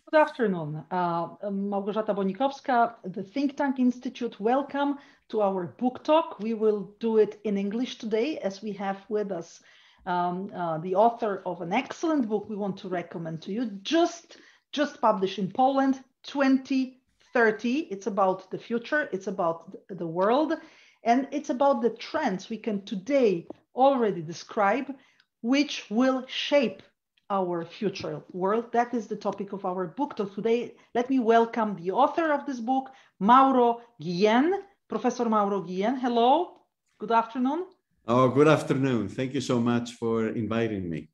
Good afternoon. Małgorzata Bonikowska, the Think Tank Institute. Welcome to our book talk. We will do it in English today as we have with us the author of an excellent book we want to recommend to you, just published in Poland, 2030. It's about the future, it's about the world, and it's about the trends we can today already describe, which will shape our future world. That is the topic of our book talk today. Let me welcome the author of this book, Mauro Guillen, Professor Mauro Guillen. Hello, good afternoon. Oh, good afternoon. Thank you so much for inviting me.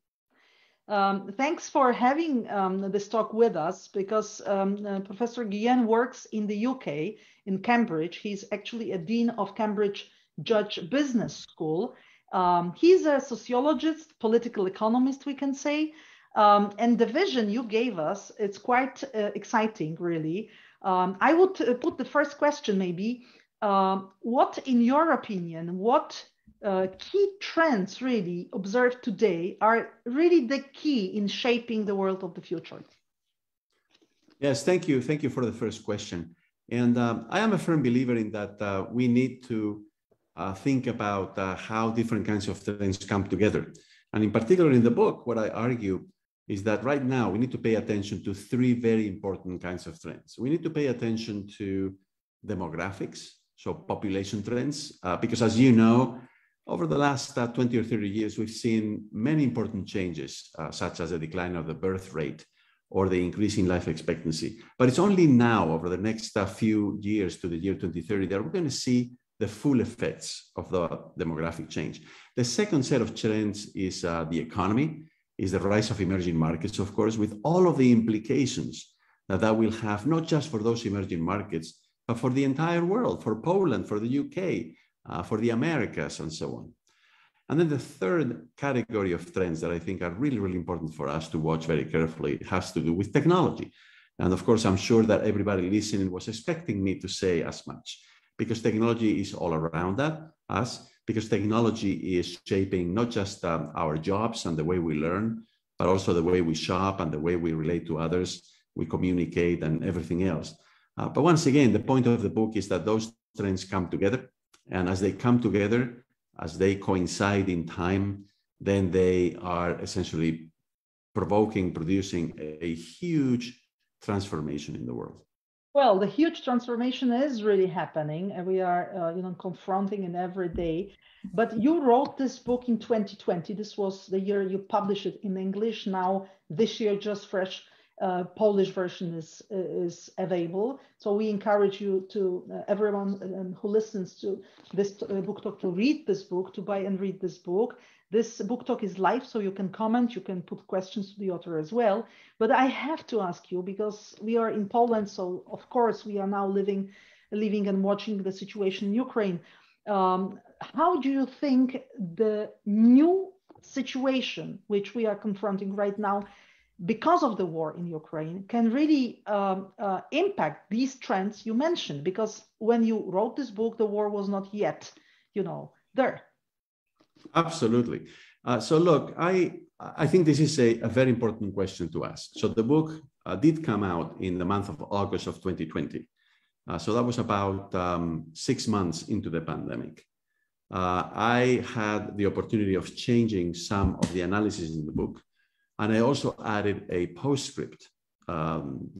Thanks for having this talk with us, because Professor Guillen works in the UK, in Cambridge. He's actually a dean of Cambridge Judge Business School. He's a sociologist, political economist, we can say. And the vision you gave us, it's quite exciting, really. I would put the first question maybe, what, in your opinion, what key trends really observed today are really the key in shaping the world of the future? Yes, thank you. Thank you for the first question. And I am a firm believer in that we need to think about how different kinds of trends come together. And in particular in the book, what I argue is that right now we need to pay attention to three very important kinds of trends. We need to pay attention to demographics, so population trends, because as you know, over the last 20 or 30 years, we've seen many important changes, such as the decline of the birth rate or the increase in life expectancy. But it's only now, over the next few years to the year 2030, that we're going to see the full effects of the demographic change. The second set of trends is the economy, is the rise of emerging markets, of course, with all of the implications that that will have, not just for those emerging markets, but for the entire world, for Poland, for the UK, for the Americas, and so on. And then the third category of trends that I think are really, really important for us to watch very carefully has to do with technology. And of course, I'm sure that everybody listening was expecting me to say as much, because technology is all around us, because technology is shaping not just our jobs and the way we learn, but also the way we shop and the way we relate to others, we communicate and everything else. But once again, the point of the book is that those trends come together. And as they come together, as they coincide in time, then they are essentially producing a huge transformation in the world. Well, the huge transformation is really happening, and we are confronting it every day. But you wrote this book in 2020. This was the year you published it in English. Now, this year, just fresh Polish version is available. So we encourage you to everyone who listens to this book talk to read this book, to buy and read this book. This book talk is live, so you can comment, you can put questions to the author as well. But I have to ask you, because we are in Poland, so of course we are now living and watching the situation in Ukraine. How do you think the new situation which we are confronting right now, because of the war in Ukraine, can really impact these trends you mentioned? Because when you wrote this book, the war was not yet, there. Absolutely. So look, I think this is a very important question to ask. So the book did come out in the month of August of 2020. So that was about 6 months into the pandemic. I had the opportunity of changing some of the analysis in the book. And I also added a postscript,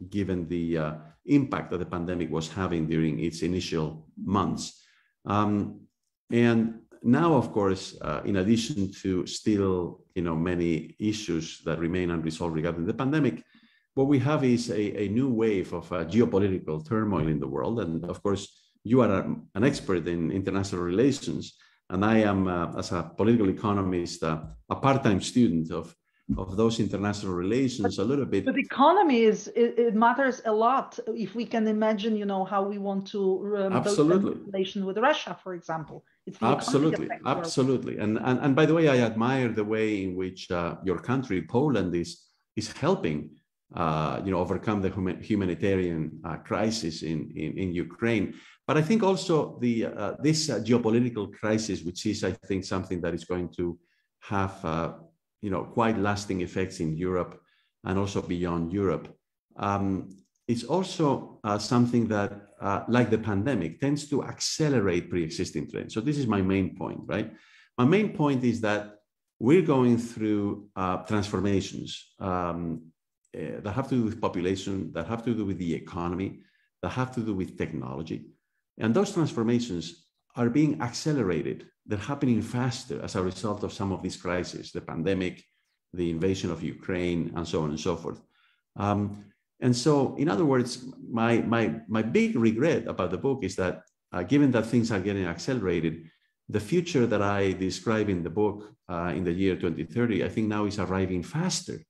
given the impact that the pandemic was having during its initial months. And now, of course, in addition to still, many issues that remain unresolved regarding the pandemic, what we have is a new wave of geopolitical turmoil in the world. And of course, you are an expert in international relations, and I am, as a political economist, a part-time student of those international relations a little bit. But economy it matters a lot. If we can imagine, how we want to build a relation with Russia, for example. It's absolutely. And by the way, I admire the way in which your country, Poland, is helping, overcome the humanitarian crisis in Ukraine. But I think also this geopolitical crisis, which is, I think, something that is going to have quite lasting effects in Europe and also beyond Europe, it's also something that, like the pandemic, tends to accelerate pre-existing trends. So this is my main point, right? My main point is that we're going through transformations that have to do with population, that have to do with the economy, that have to do with technology. And those transformations are being accelerated. They're happening faster as a result of some of these crises, the pandemic, the invasion of Ukraine, and so on and so forth. And so, in other words, my big regret about the book is that given that things are getting accelerated, the future that I describe in the book in the year 2030, I think now is arriving faster.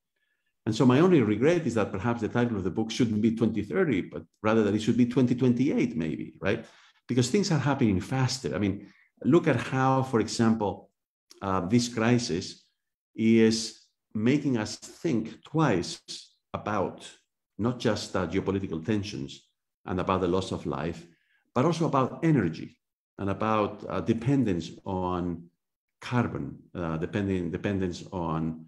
And so my only regret is that perhaps the title of the book shouldn't be 2030, but rather that it should be 2028 maybe, right? Because things are happening faster. I mean, look at how, for example, this crisis is making us think twice about not just geopolitical tensions and about the loss of life, but also about energy and about dependence on carbon, dependence on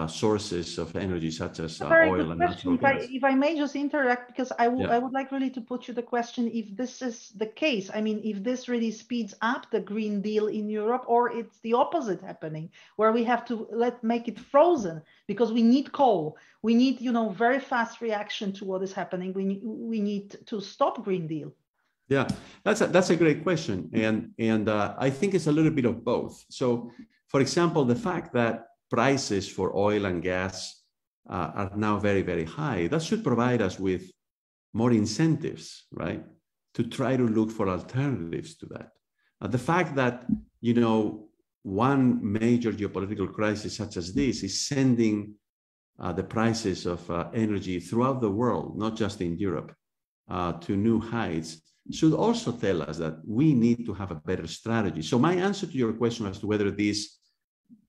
sources of energy such as oil and natural gas. If I may just interact, because I would like really to put you the question if this is the case. I mean, if this really speeds up the Green Deal in Europe, or it's the opposite happening, where we have to make it frozen because we need coal. We need, very fast reaction to what is happening. We need to stop Green Deal. Yeah, that's a great question, and I think it's a little bit of both. So, for example, the fact that prices for oil and gas are now very, very high, that should provide us with more incentives, right, to try to look for alternatives to that. The fact that, one major geopolitical crisis such as this is sending the prices of energy throughout the world, not just in Europe, to new heights, should also tell us that we need to have a better strategy. So my answer to your question as to whether this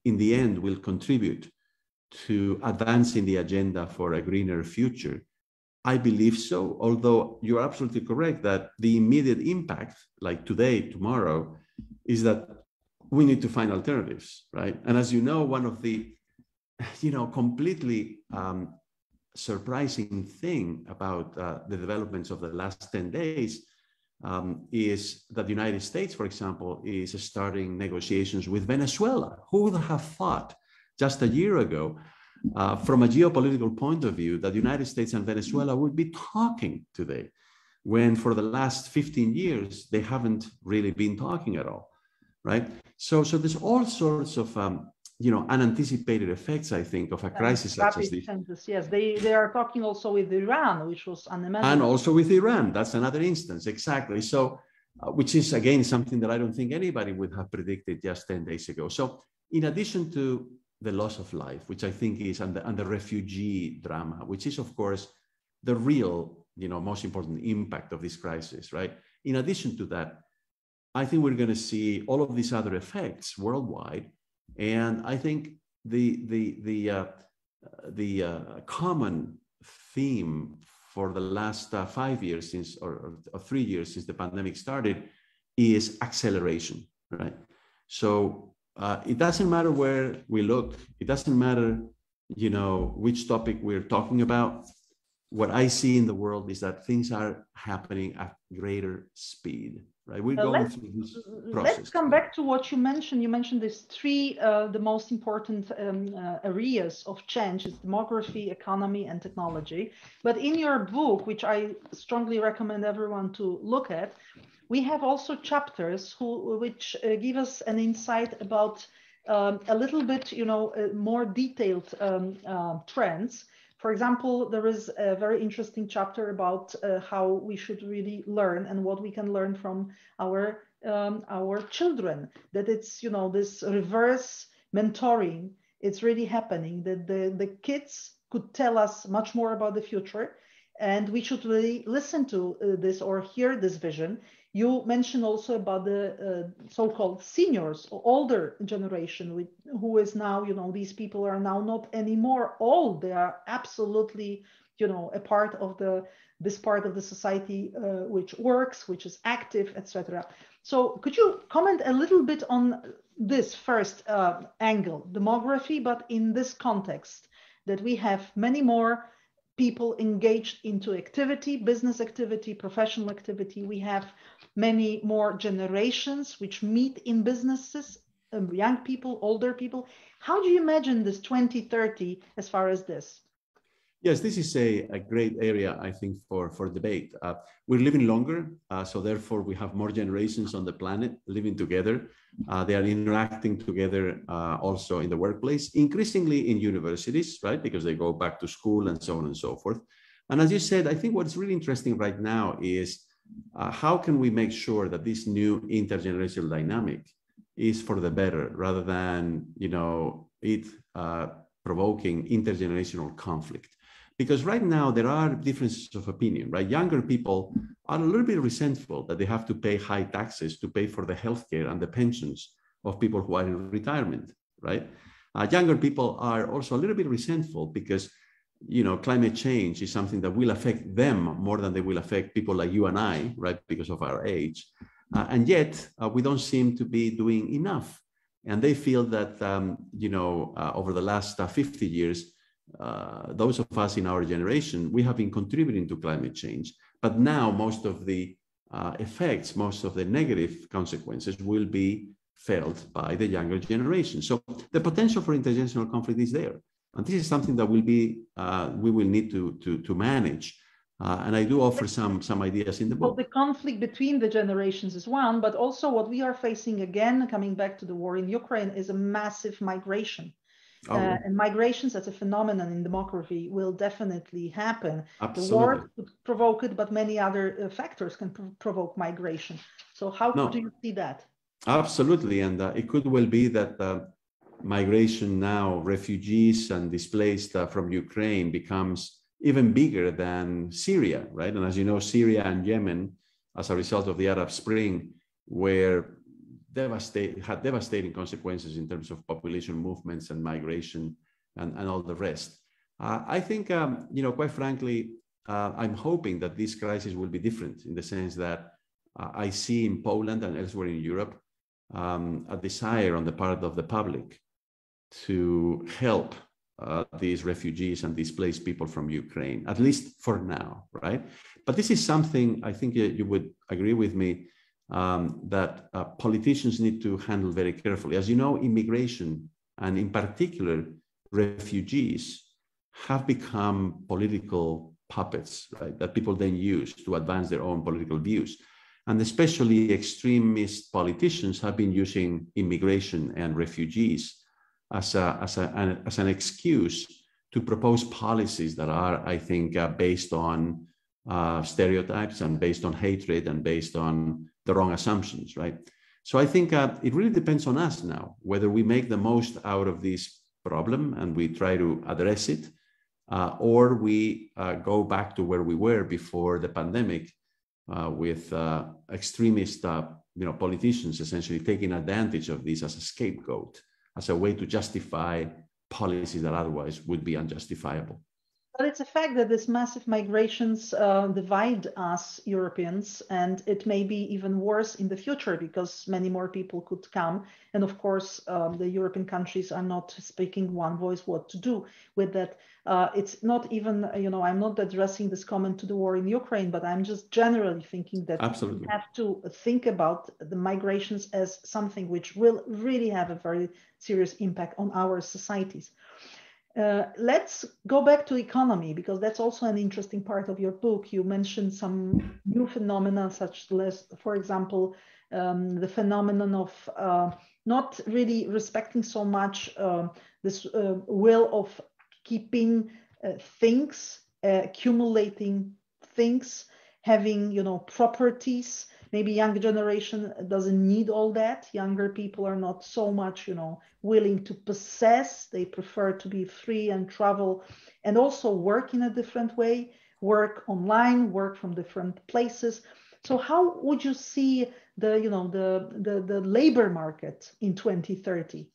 in the end will contribute to advancing the agenda for a greener future, I believe so, although you're absolutely correct that the immediate impact, like today, tomorrow, is that we need to find alternatives, right? And as you know, one of the, completely surprising thing about the developments of the last 10 days is that the United States, for example, is starting negotiations with Venezuela. Who would have thought just a year ago, from a geopolitical point of view, that the United States and Venezuela would be talking today, when for the last 15 years, they haven't really been talking at all, right? So there's all sorts of unanticipated effects, I think, of a crisis such as this. Yes, they are talking also with Iran, which was unimaginable. And also with Iran, that's another instance, exactly. So, which is again something that I don't think anybody would have predicted just 10 days ago. So, in addition to the loss of life, which I think is, and the refugee drama, which is of course the real, most important impact of this crisis, right? In addition to that, I think we're going to see all of these other effects worldwide. And I think the common theme for the last 5 years since, or 3 years since the pandemic started, is acceleration, right? So it doesn't matter where we look. It doesn't matter, which topic we're talking about. What I see in the world is that things are happening at greater speed. Right, we're going through this process. Let's come back to what you mentioned. You mentioned these three, the most important areas of change is demography, economy, and technology. But in your book, which I strongly recommend everyone to look at, we have also chapters which give us an insight about a little bit, more detailed trends. For example, there is a very interesting chapter about how we should really learn and what we can learn from our children. That it's, this reverse mentoring, it's really happening, that the kids could tell us much more about the future, and we should really listen to this or hear this vision. You mentioned also about the so-called seniors, or older generation, who is now, these people are now not anymore old. They are absolutely, a part of this part of the society which works, which is active, etc. So could you comment a little bit on this first angle, demography, but in this context, that we have many more people engaged into activity, business activity, professional activity. We have many more generations which meet in businesses, young people, older people. How do you imagine this 2030 as far as this? Yes, this is a great area, I think, for debate. We're living longer, so therefore we have more generations on the planet living together. They are interacting together also in the workplace, increasingly in universities, right? Because they go back to school and so on and so forth. And as you said, I think what's really interesting right now is how can we make sure that this new intergenerational dynamic is for the better, rather than, you know, it provoking intergenerational conflict. Because right now there are differences of opinion, right? Younger people are a little bit resentful that they have to pay high taxes to pay for the healthcare and the pensions of people who are in retirement, right? Younger people are also a little bit resentful because, you know, climate change is something that will affect them more than they will affect people like you and I, right? Because of our age. And yet we don't seem to be doing enough. And they feel that, you know, over the last 50 years, those of us in our generation, we have been contributing to climate change. But now most of the effects, most of the negative consequences will be felt by the younger generation. So the potential for intergenerational conflict is there. And this is something that will be, we will need to manage. And I do offer some ideas in the book. So the conflict between the generations is one, but also what we are facing again, coming back to the war in Ukraine, is a massive migration. And migrations as a phenomenon in demography will definitely happen. Absolutely. The war could provoke it, but many other factors can provoke migration. So how do you see that? Absolutely. And it could well be that migration now, refugees and displaced from Ukraine becomes even bigger than Syria, right? And as you know, Syria and Yemen, as a result of the Arab Spring, had devastating consequences in terms of population movements and migration and all the rest. I think, you know, quite frankly, I'm hoping that this crisis will be different in the sense that I see in Poland and elsewhere in Europe a desire on the part of the public to help these refugees and displaced people from Ukraine, at least for now, right? But this is something I think you would agree with me that politicians need to handle very carefully. As you know, immigration, and in particular refugees, have become political puppets, right, that people then use to advance their own political views. And especially extremist politicians have been using immigration and refugees as an excuse to propose policies that are, I think, based on stereotypes and based on hatred and based on the wrong assumptions, right? So I think it really depends on us now, whether we make the most out of this problem and we try to address it, or we go back to where we were before the pandemic with extremist politicians essentially taking advantage of this as a scapegoat, as a way to justify policies that otherwise would be unjustifiable. But it's a fact that this massive migrations divide us Europeans, and it may be even worse in the future because many more people could come. And of course, the European countries are not speaking one voice what to do with that. It's not even, I'm not addressing this comment to the war in Ukraine, but I'm just generally thinking that Absolutely. we have to think about the migrations as something which will really have a very serious impact on our societies. Let's go back to economy, because that's also an interesting part of your book. You mentioned some new phenomena, such as, for example, the phenomenon of not really respecting so much this will of keeping things, accumulating things, having, properties. Maybe younger generation doesn't need all that. Younger people are not so much, willing to possess. They prefer to be free and travel and also work in a different way, work online, work from different places. So how would you see the labor market in 2030?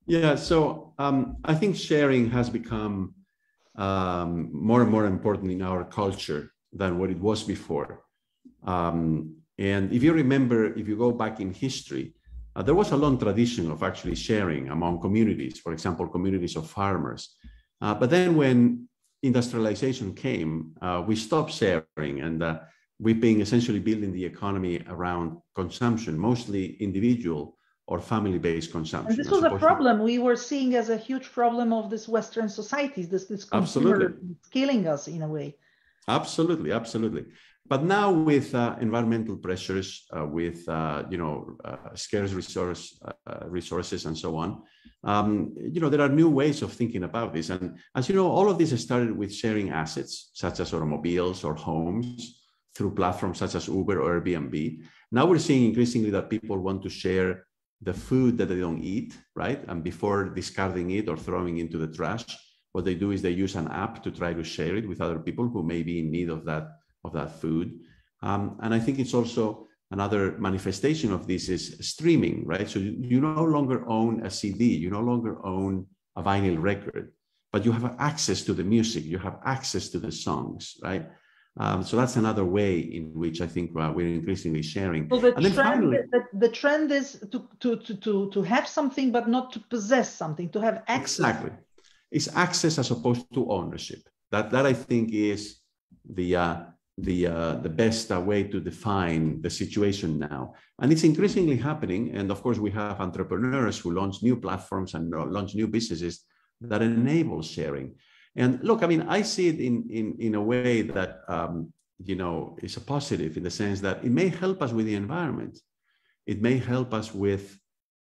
Yeah, so I think sharing has become more and more important in our culture than what it was before. And if you remember, if you go back in history, there was a long tradition of actually sharing among communities, for example, communities of farmers. But then when industrialization came, we stopped sharing, and we've been essentially building the economy around consumption, mostly individual or family-based consumption. And this was a problem we were seeing as a huge problem of this Western societies, this consumer killing us in a way. Absolutely, absolutely. But now with environmental pressures, with scarce resources and so on, there are new ways of thinking about this. And as you know, all of this has started with sharing assets, such as automobiles or homes, through platforms such as Uber or Airbnb. Now we're seeing increasingly that people want to share the food that they don't eat, right? And before discarding it or throwing into the trash, what they do is they use an app to try to share it with other people who may be in need of that food. And I think it's also another manifestation of this is streaming, right? So you no longer own a CD, you no longer own a vinyl record, but you have access to the music, you have access to the songs, right? So that's another way in which I think we're increasingly sharing. So the trend is to have something, but not to possess something, to have access. Exactly. It's access as opposed to ownership. That I think is the best way to define the situation now. And it's increasingly happening. And of course, we have entrepreneurs who launch new platforms and launch new businesses that enable sharing. And look, I mean, I see it in a way that, is a positive in the sense that it may help us with the environment. It may help us with,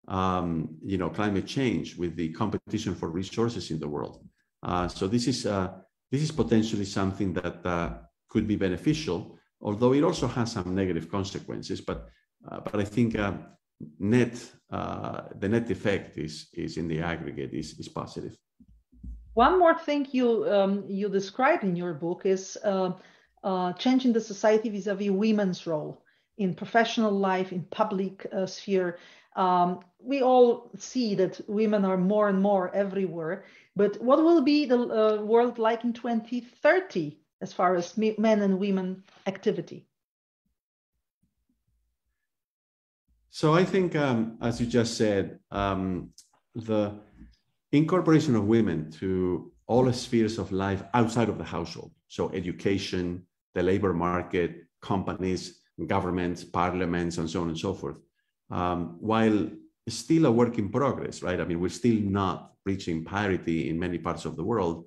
climate change, with the competition for resources in the world. So this is potentially something that could be beneficial, although it also has some negative consequences. But I think the net effect is in the aggregate is positive. One more thing you describe in your book is changing the society vis-a-vis women's role in professional life, in public sphere. We all see that women are more and more everywhere, but what will be the world like in 2030 as far as men and women activity? So I think, as you just said, the incorporation of women to all spheres of life outside of the household, so education, the labor market, companies, governments, parliaments, and so on and so forth, while still a work in progress, right? I mean, we're still not reaching parity in many parts of the world.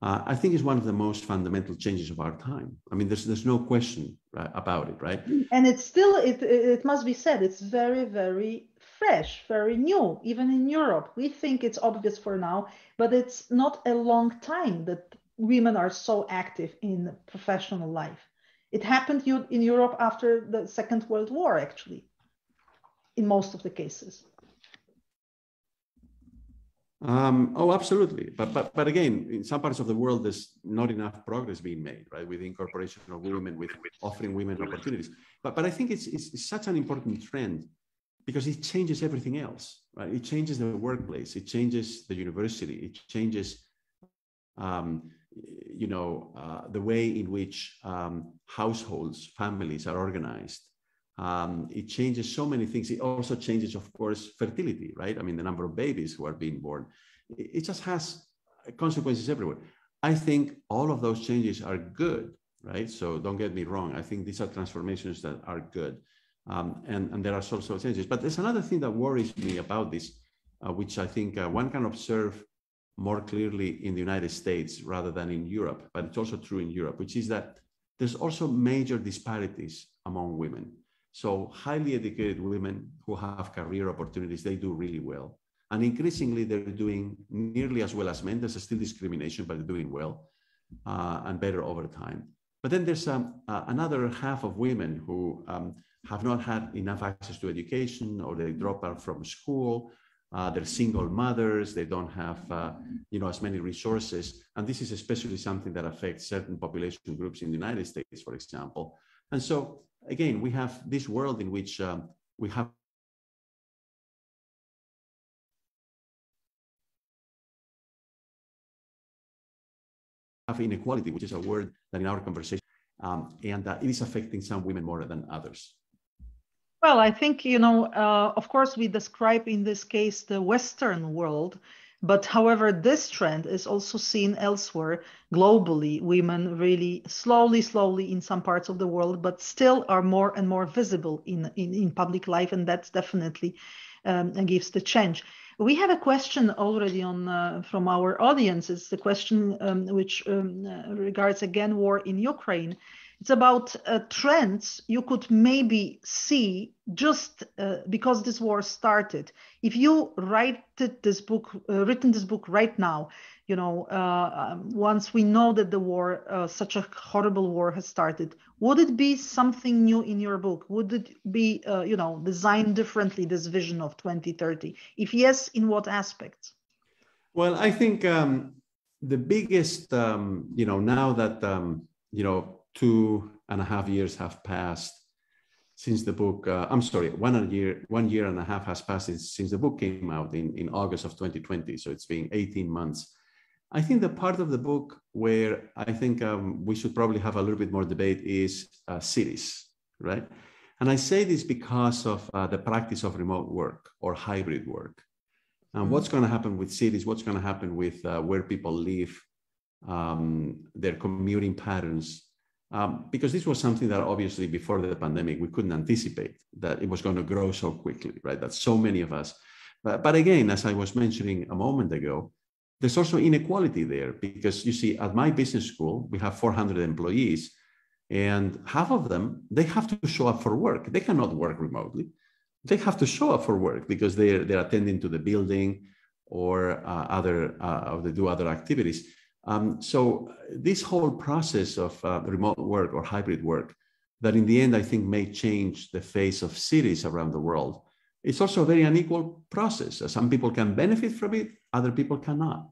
I think is one of the most fundamental changes of our time. I mean, there's no question about it, right? And it's still, it must be said, it's very, very fresh, very new, even in Europe. We think it's obvious for now, but it's not a long time that women are so active in professional life. It happened in Europe after the Second World War, actually, in most of the cases. Oh, absolutely. But again, in some parts of the world, there's not enough progress being made, right? With the incorporation of women, with offering women opportunities. But I think it's such an important trend because it changes everything else, right? It changes the workplace, it changes the university, it changes, the way in which households, families are organized. It changes so many things. It also changes, of course, fertility, right? I mean, the number of babies who are being born. It just has consequences everywhere. I think all of those changes are good, right? So don't get me wrong. I think these are transformations that are good. And there are also changes. But there's another thing that worries me about this, which I think one can observe more clearly in the United States rather than in Europe, but it's also true in Europe, which is that there's also major disparities among women. So highly educated women who have career opportunities, they do really well. And increasingly, they're doing nearly as well as men. There's still discrimination, but they're doing well and better over time. But then there's another half of women who have not had enough access to education, or they drop out from school. They're single mothers. They don't have as many resources. And this is especially something that affects certain population groups in the United States, for example. And so, again, we have this world in which we have inequality, which is a word that in our conversation, and it is affecting some women more than others. Well, I think, of course, we describe in this case the Western world, But however, this trend is also seen elsewhere globally. Women really slowly in some parts of the world, but still are more and more visible in public life. And that's definitely gives the change. We have a question already on from our audience. It's the question which regards again war in Ukraine. It's about trends you could maybe see just because this war started. If you written this book right now, you know, once we know that the war, such a horrible war has started, would it be something new in your book? Would it be, you know, designed differently, this vision of 2030? If yes, in what aspects? Well, I think the biggest, you know, now that, you know, 2.5 years have passed since the book, I'm sorry, 1 year and a half has passed since the book came out in August of 2020. So it's been 18 months. I think the part of the book where I think we should probably have a little bit more debate is cities, right? And I say this because of the practice of remote work or hybrid work. And what's going to happen with cities? What's going to happen with where people live, their commuting patterns? Because this was something that obviously before the pandemic, we couldn't anticipate that it was going to grow so quickly, right? That so many of us, but again, as I was mentioning a moment ago, there's also inequality there because you see at my business school, we have 400 employees and half of them, they have to show up for work. They cannot work remotely. They have to show up for work because they're attending to the building or they do other activities. So this whole process of remote work or hybrid work that in the end, I think may change the face of cities around the world. It's also a very unequal process. Some people can benefit from it, other people cannot.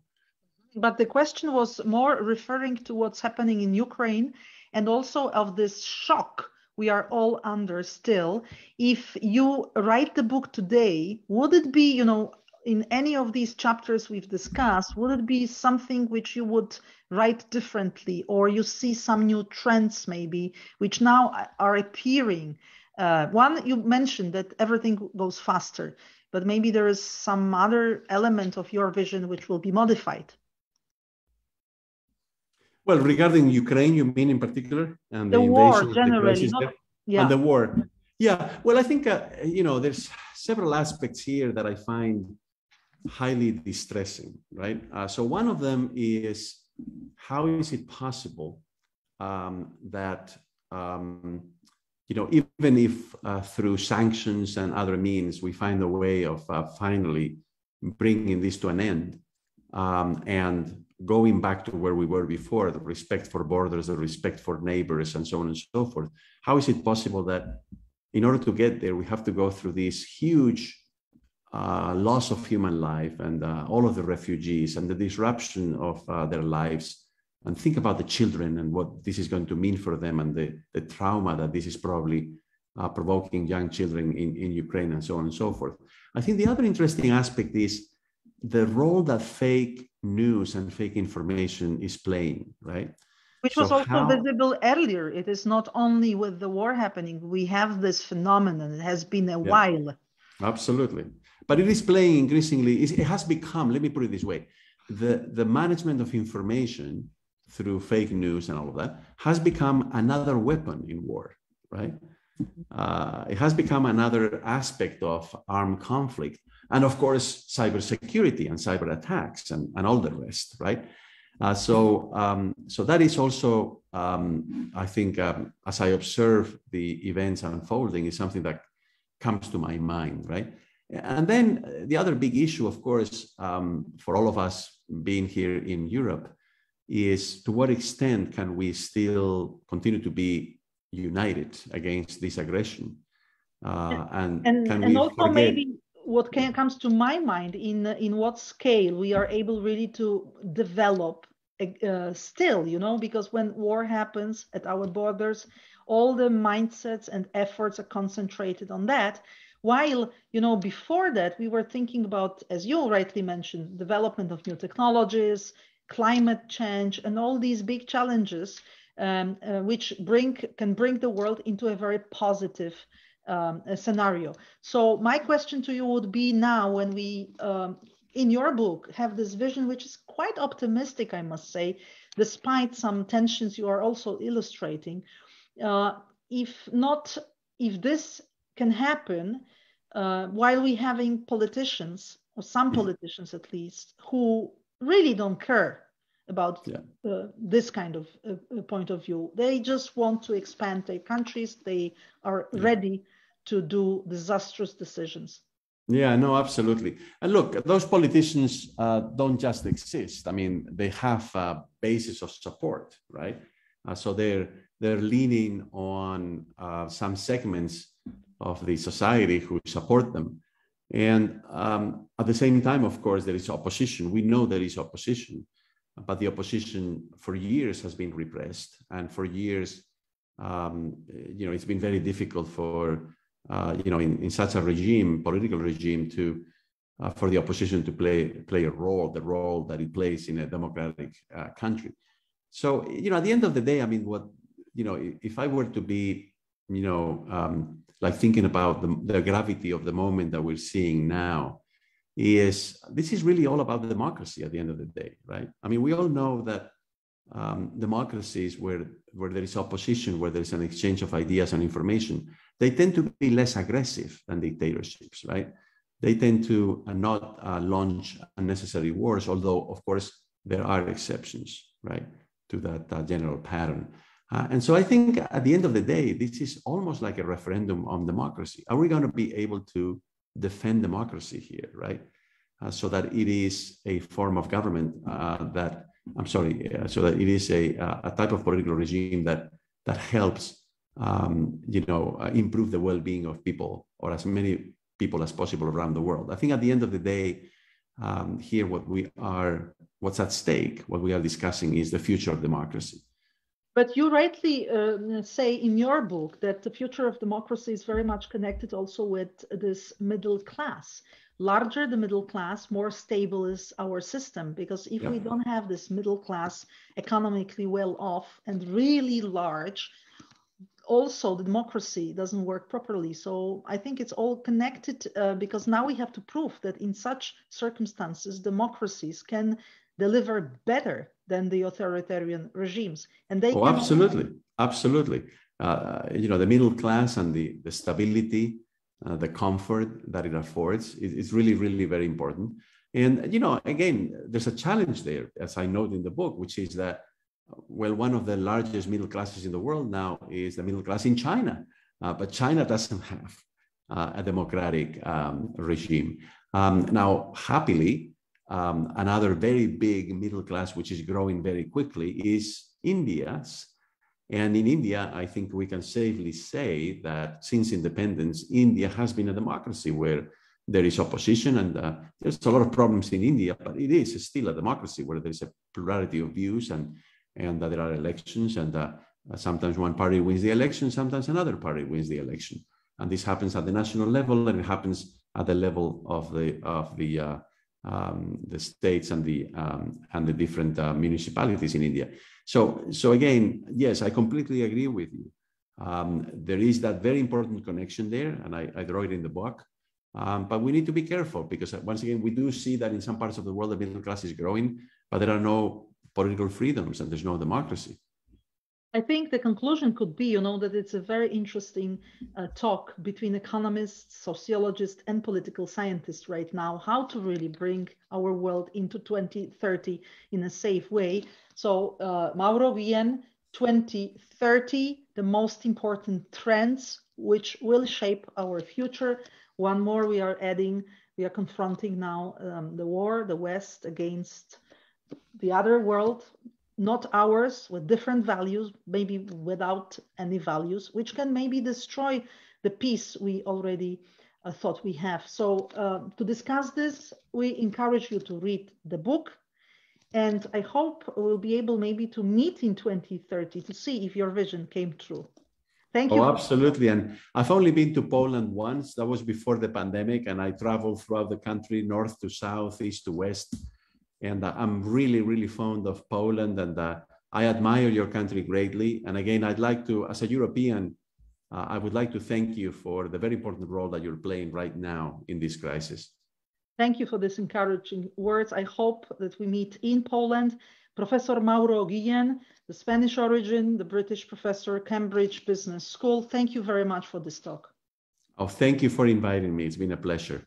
But the question was more referring to what's happening in Ukraine and also of this shock we are all under still. If you write the book today, would it be, you know, in any of these chapters we've discussed, would it be something which you would write differently, or you see some new trends maybe which now are appearing? One, you mentioned that everything goes faster, but maybe there is some other element of your vision which will be modified. Well, regarding Ukraine, you mean in particular? And the war generally, and the war. Yeah, well, I think, you know, there's several aspects here that I find highly distressing, right? So one of them is, how is it possible that, you know, even if through sanctions and other means, we find a way of finally bringing this to an end and going back to where we were before, the respect for borders, the respect for neighbors, and so on and so forth. How is it possible that in order to get there, we have to go through this huge loss of human life and all of the refugees and the disruption of their lives, and think about the children and what this is going to mean for them and the trauma that this is probably provoking young children in Ukraine and so on and so forth. I think the other interesting aspect is the role that fake news and fake information is playing, right? Which was also visible earlier. It is not only with the war happening. We have this phenomenon. It has been a while. Absolutely. But it is playing increasingly, it has become, let me put it this way, the management of information through fake news and all of that has become another weapon in war, right? It has become another aspect of armed conflict. And of course, cybersecurity and cyber attacks and all the rest, right? So that is also, I think, as I observe the events unfolding, is something that comes to my mind, right? And then the other big issue, of course, for all of us being here in Europe, is to what extent can we still continue to be united against this aggression? And also maybe what comes to my mind in what scale we are able really to develop still, you know, because when war happens at our borders, all the mindsets and efforts are concentrated on that. While, you know, before that, we were thinking about, as you rightly mentioned, development of new technologies, climate change, and all these big challenges, which can bring the world into a very positive scenario. So my question to you would be now, when we in your book, have this vision, which is quite optimistic, I must say, despite some tensions you are also illustrating. If this can happen while we having politicians, or some politicians at least, who really don't care about this kind of point of view. They just want to expand their countries. They are ready to do disastrous decisions. Yeah, no, absolutely. And look, those politicians don't just exist. I mean, they have a basis of support, right? So they're leaning on some segments of the society who support them. And at the same time, of course, there is opposition. We know there is opposition, but the opposition for years has been repressed. And for years, it's been very difficult for in such a regime, political regime, for the opposition to play a role, the role that it plays in a democratic country. So, at the end of the day, I mean, if I were to be, like thinking about the gravity of the moment that we're seeing now, this is really all about democracy at the end of the day, right? I mean, we all know that democracies where there is opposition, where there's an exchange of ideas and information, they tend to be less aggressive than dictatorships, right? They tend to not launch unnecessary wars, although, of course, there are exceptions, right, to that general pattern. And so I think at the end of the day, this is almost like a referendum on democracy. Are we going to be able to defend democracy here, right? So that it is a form of government so that it is a type of political regime that helps, improve the well-being of people, or as many people as possible around the world. I think at the end of the day, here what's at stake, what we are discussing is the future of democracy. But you rightly say in your book that the future of democracy is very much connected also with this middle class. Larger the middle class, more stable is our system, because if we don't have this middle class economically well off and really large, also the democracy doesn't work properly. So I think it's all connected because now we have to prove that in such circumstances, democracies can deliver better than the authoritarian regimes. And they absolutely. The middle class and the stability, the comfort that it affords is really, really very important. And, again, there's a challenge there, as I note in the book, which is that, well, one of the largest middle classes in the world now is the middle class in China. But China doesn't have a democratic regime. Now, happily, another very big middle class, which is growing very quickly, is India's. And in India, I think we can safely say that since independence, India has been a democracy where there is opposition, and there's a lot of problems in India, but it is still a democracy where there's a plurality of views, and there are elections, and sometimes one party wins the election, sometimes another party wins the election. And this happens at the national level, and it happens at the level of the states and the different municipalities in India. So again, yes, I completely agree with you. There is that very important connection there, and I draw it in the book. But we need to be careful, because once again, we do see that in some parts of the world, the middle class is growing, but there are no political freedoms and there's no democracy. I think the conclusion could be, that it's a very interesting talk between economists, sociologists, and political scientists right now, how to really bring our world into 2030 in a safe way. So, Mauro, Guillen, 2030, the most important trends which will shape our future. One more we are adding, we are confronting now the war, the West against the other world, not ours, with different values, maybe without any values, which can maybe destroy the peace we already thought we have. So to discuss this, we encourage you to read the book. And I hope we'll be able maybe to meet in 2030 to see if your vision came true. Thank you. Oh, absolutely. And I've only been to Poland once. That was before the pandemic. And I traveled throughout the country, north to south, east to west. And I'm really, really fond of Poland. And I admire your country greatly. And again, I'd like to, as a European, I would like to thank you for the very important role that you're playing right now in this crisis. Thank you for these encouraging words. I hope that we meet in Poland. Professor Mauro Guillen, the Spanish origin, the British professor, Cambridge Business School. Thank you very much for this talk. Oh, thank you for inviting me. It's been a pleasure.